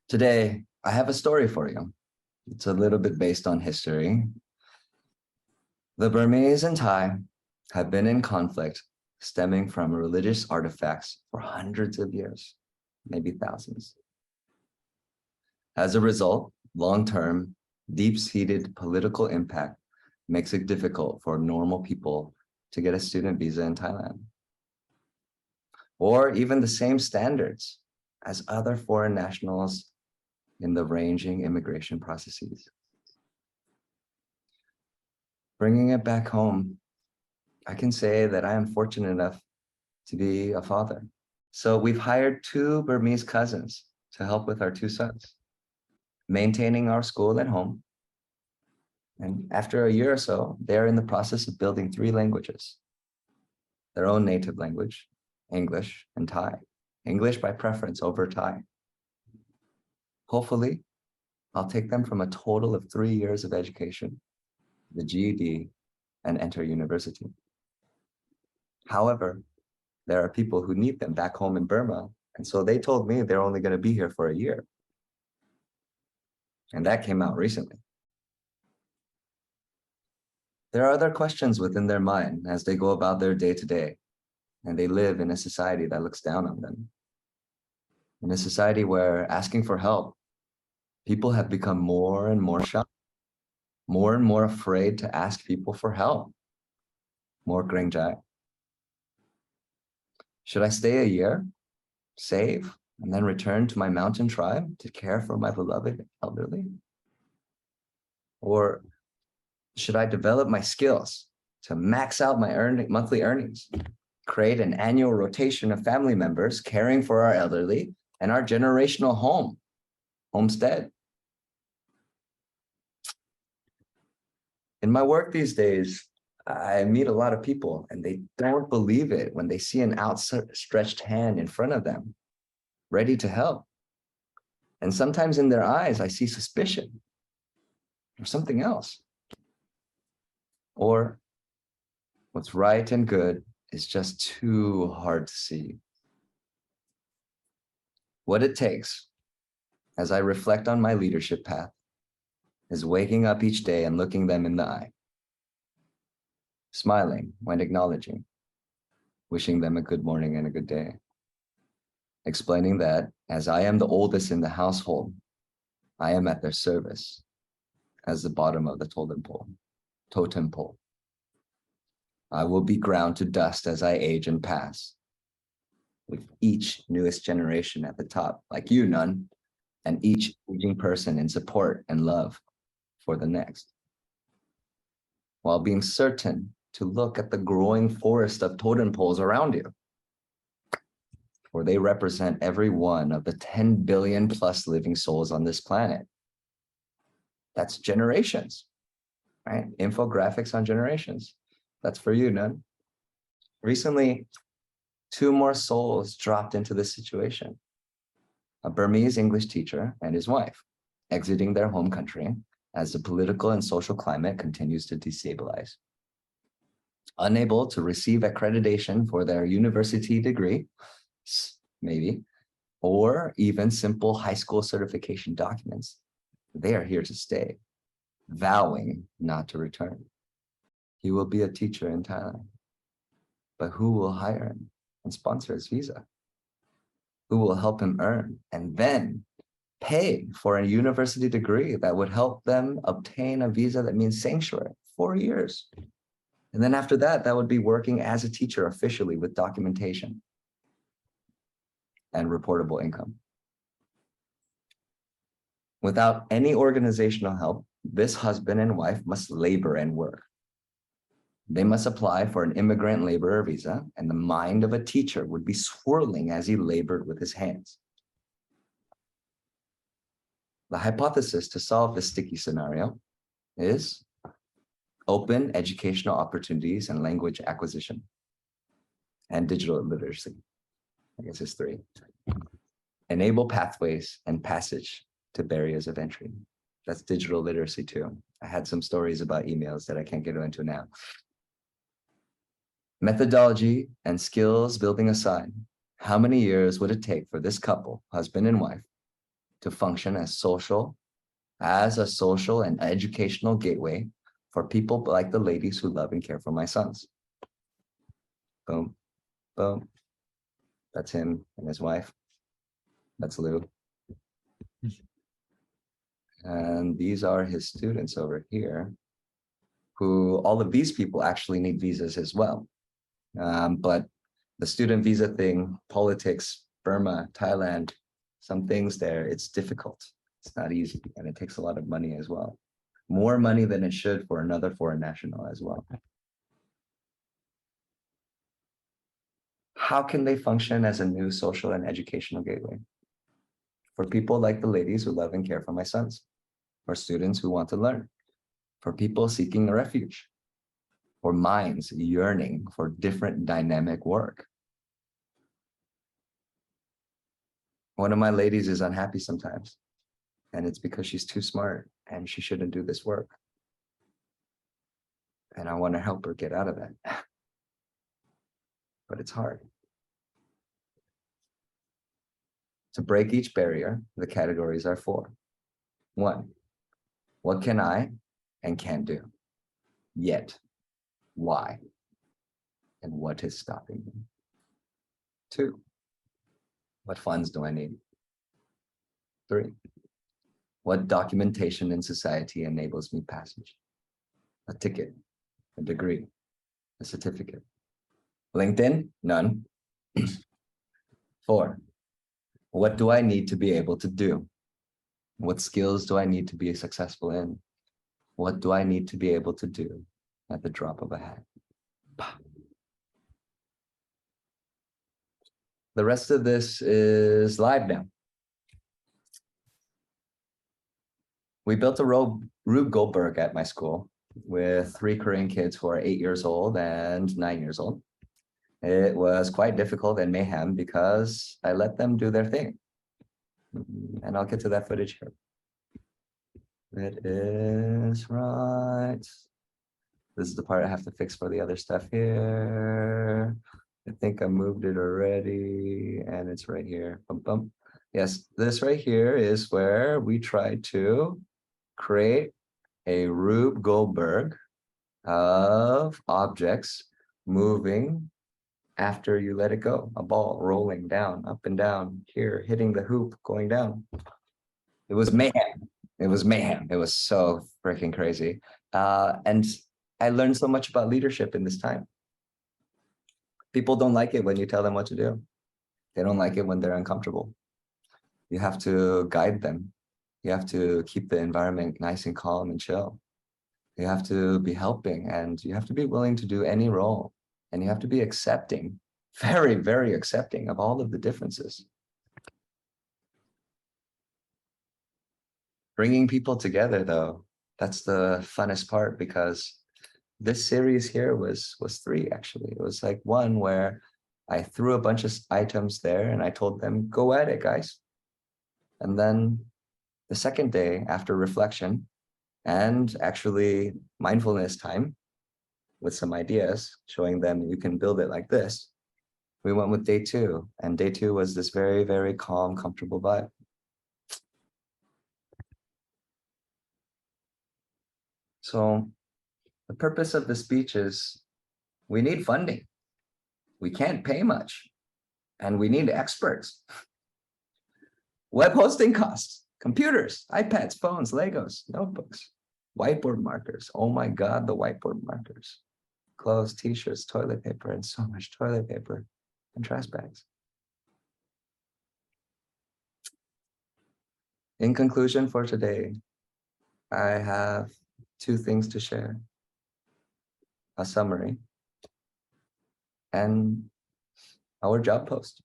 Today, I have a story for you. It's a little bit based on history. The Burmese and Thai have been in conflict stemming from religious artifacts for hundreds of years, maybe thousands. As a result, long-term, deep-seated political impact makes it difficult for normal people to get a student visa in Thailand, or even the same standards as other foreign nationals in the ranging immigration processes. Bringing it back home, I can say that I am fortunate enough to be a father. So we've hired two Burmese cousins to help with our two sons, maintaining our school at home. And after a year or so, they're in the process of building 3 languages, their own native language, English and Thai. English by preference over Thai. Hopefully, I'll take them from a total of 3 years of education, the GED, and enter university. However, there are people who need them back home in Burma, and so they told me they're only going to be here for a year. And that came out recently. There are other questions within their mind as they go about their day-to-day, and they live in a society that looks down on them. In a society where asking for help, people have become more and more shy, more and more afraid to ask people for help. More Grenjai. Should I stay a year, save, and then return to my mountain tribe to care for my beloved elderly? Or should I develop my skills to max out my monthly earnings, create an annual rotation of family members caring for our elderly and our generational homestead? In my work these days, I meet a lot of people and they don't believe it when they see an outstretched hand in front of them, ready to help. And sometimes in their eyes, I see suspicion or something else. Or what's right and good is just too hard to see. What it takes, as I reflect on my leadership path, is waking up each day and looking them in the eye, smiling when acknowledging, wishing them a good morning and a good day, explaining that as I am the oldest in the household, I am at their service as the bottom of the totem pole. I will be ground to dust as I age and pass, with each newest generation at the top, like you, Nun, and each aging person in support and love for the next, while being certain to look at the growing forest of totem poles around you, for they represent every one of the 10 billion plus living souls on this planet. That's generations, right? Infographics on generations. That's for you, Nun. Recently, 2 more souls dropped into this situation. A Burmese English teacher and his wife, exiting their home country as the political and social climate continues to destabilize. Unable to receive accreditation for their university degree, maybe, or even simple high school certification documents, they are here to stay, vowing not to return. He will be a teacher in Thailand, but who will hire him and sponsor his visa? Who will help him earn and then pay for a university degree that would help them obtain a visa that means sanctuary, 4 years. And then after that, that would be working as a teacher officially with documentation and reportable income. Without any organizational help, this husband and wife must labor and work. They must apply for an immigrant laborer visa, and the mind of a teacher would be swirling as he labored with his hands. The hypothesis to solve this sticky scenario is open educational opportunities and language acquisition and digital literacy. I guess it's 3. Enable pathways and passage to barriers of entry. That's digital literacy too. I had some stories about emails that I can't get into now. Methodology and skills building aside, how many years would it take for this couple, husband and wife, to function as a social and educational gateway for people like the ladies who love and care for my sons. Boom, boom. That's him and his wife. That's Lou. And these are his students over here, who all of these people actually need visas as well. But the student visa thing, politics, Burma, Thailand, some things there, it's difficult. It's not easy, and it takes a lot of money as well. More money than it should for another foreign national as well. How can they function as a new social and educational gateway? For people like the ladies who love and care for my sons, for students who want to learn, for people seeking a refuge, for minds yearning for different dynamic work. One of my ladies is unhappy sometimes, and it's because she's too smart and she shouldn't do this work. And I want to help her get out of that. But it's hard. To break each barrier, the categories are 4. 1, what can I and can't do? Yet, why? And what is stopping me? 2, what funds do I need? 3, what documentation in society enables me passage? A ticket, a degree, a certificate. LinkedIn? None. 4, what do I need to be able to do? What skills do I need to be successful in? What do I need to be able to do at the drop of a hat? The rest of this is live now. We built a Rube Goldberg at my school with 3 Korean kids who are 8 years old and 9 years old. It was quite difficult and mayhem because I let them do their thing. And I'll get to that footage here. It is right. This is the part I have to fix for the other stuff here. I think I moved it already, and it's right here. Bum, bum. Yes, this right here is where we try to create a Rube Goldberg of objects moving after you let it go. A ball rolling down, up and down, here, hitting the hoop, going down. It was mayhem. It was mayhem. It was so freaking crazy. And I learned so much about leadership in this time. People don't like it when you tell them what to do. They don't like it when they're uncomfortable. You have to guide them. You have to keep the environment nice and calm and chill. You have to be helping, and you have to be willing to do any role. And you have to be accepting, very, very accepting of all of the differences. Bringing people together, though, that's the funnest part, because this series here was 3, actually. It was like 1 where I threw a bunch of items there and I told them, go at it, guys. And then the second day, after reflection and actually mindfulness time with some ideas, showing them you can build it like this, we went with day 2. And day 2 was this very, very calm, comfortable vibe. So the purpose of the speech is we need funding. We can't pay much, and we need experts. Web hosting costs, computers, iPads, phones, Legos, notebooks, whiteboard markers. Oh my God, the whiteboard markers. Clothes, t-shirts, toilet paper, and so much toilet paper and trash bags. In conclusion for today, I have 2 things to share. A summary and our job post.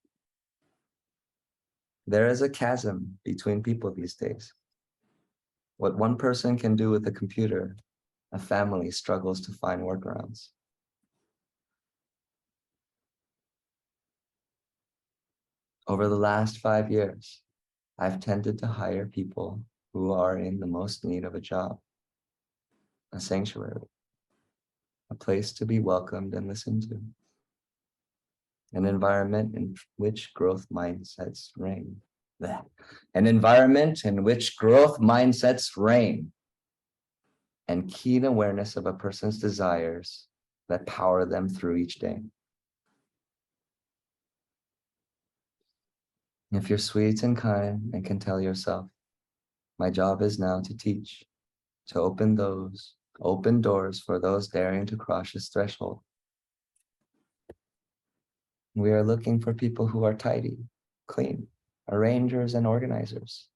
There is a chasm between people these days. What one person can do with a computer, a family struggles to find workarounds. Over the last 5 years, I've tended to hire people who are in the most need of a job, a sanctuary, a place to be welcomed and listened to, an environment in which growth mindsets reign. Bleh. An environment in which growth mindsets reign and keen awareness of a person's desires that power them through each day. If you're sweet and kind and can tell yourself, my job is now to teach, to open doors for those daring to cross this threshold. We are looking for people who are tidy, clean, arrangers and organizers.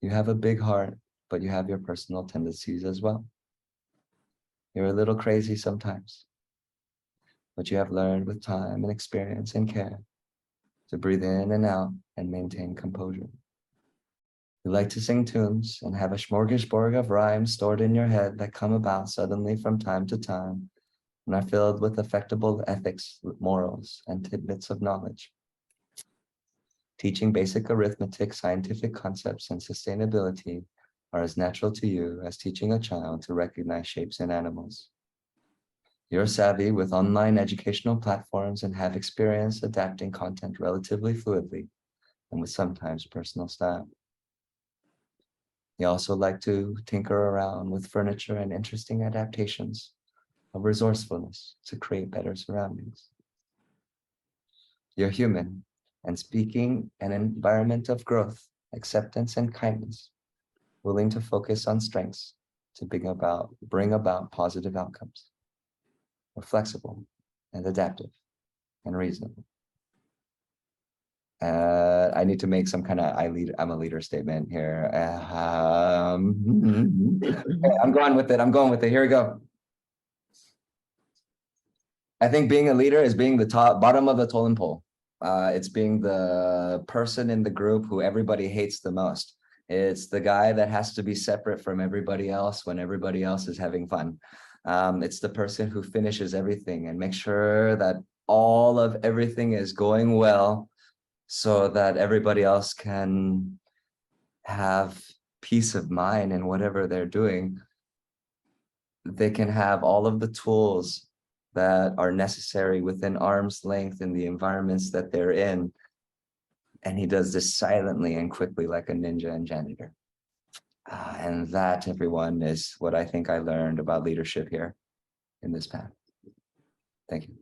You have a big heart, but you have your personal tendencies as well. You're a little crazy sometimes, but you have learned with time and experience and care to breathe in and out and maintain composure. You like to sing tunes and have a smorgasbord of rhymes stored in your head that come about suddenly from time to time and are filled with affectable ethics, morals, and tidbits of knowledge. Teaching basic arithmetic, scientific concepts, and sustainability are as natural to you as teaching a child to recognize shapes in animals. You're savvy with online educational platforms and have experience adapting content relatively fluidly and with sometimes personal style. You also like to tinker around with furniture and interesting adaptations of resourcefulness to create better surroundings. You're human and speaking an environment of growth, acceptance, and kindness, willing to focus on strengths to bring about positive outcomes. We're flexible and adaptive and reasonable. I need to make some kind of I'm a leader statement here. I'm going with it. Here we go. I think being a leader is being the bottom of the totem pole. It's being the person in the group who everybody hates the most. It's the guy that has to be separate from everybody else when everybody else is having fun. It's the person who finishes everything and makes sure that all of everything is going well so that everybody else can have peace of mind in whatever they're doing. They can have all of the tools that are necessary within arm's length in the environments that they're in. And he does this silently and quickly like a ninja and janitor. And that, everyone, is what I think I learned about leadership here in this path. Thank you.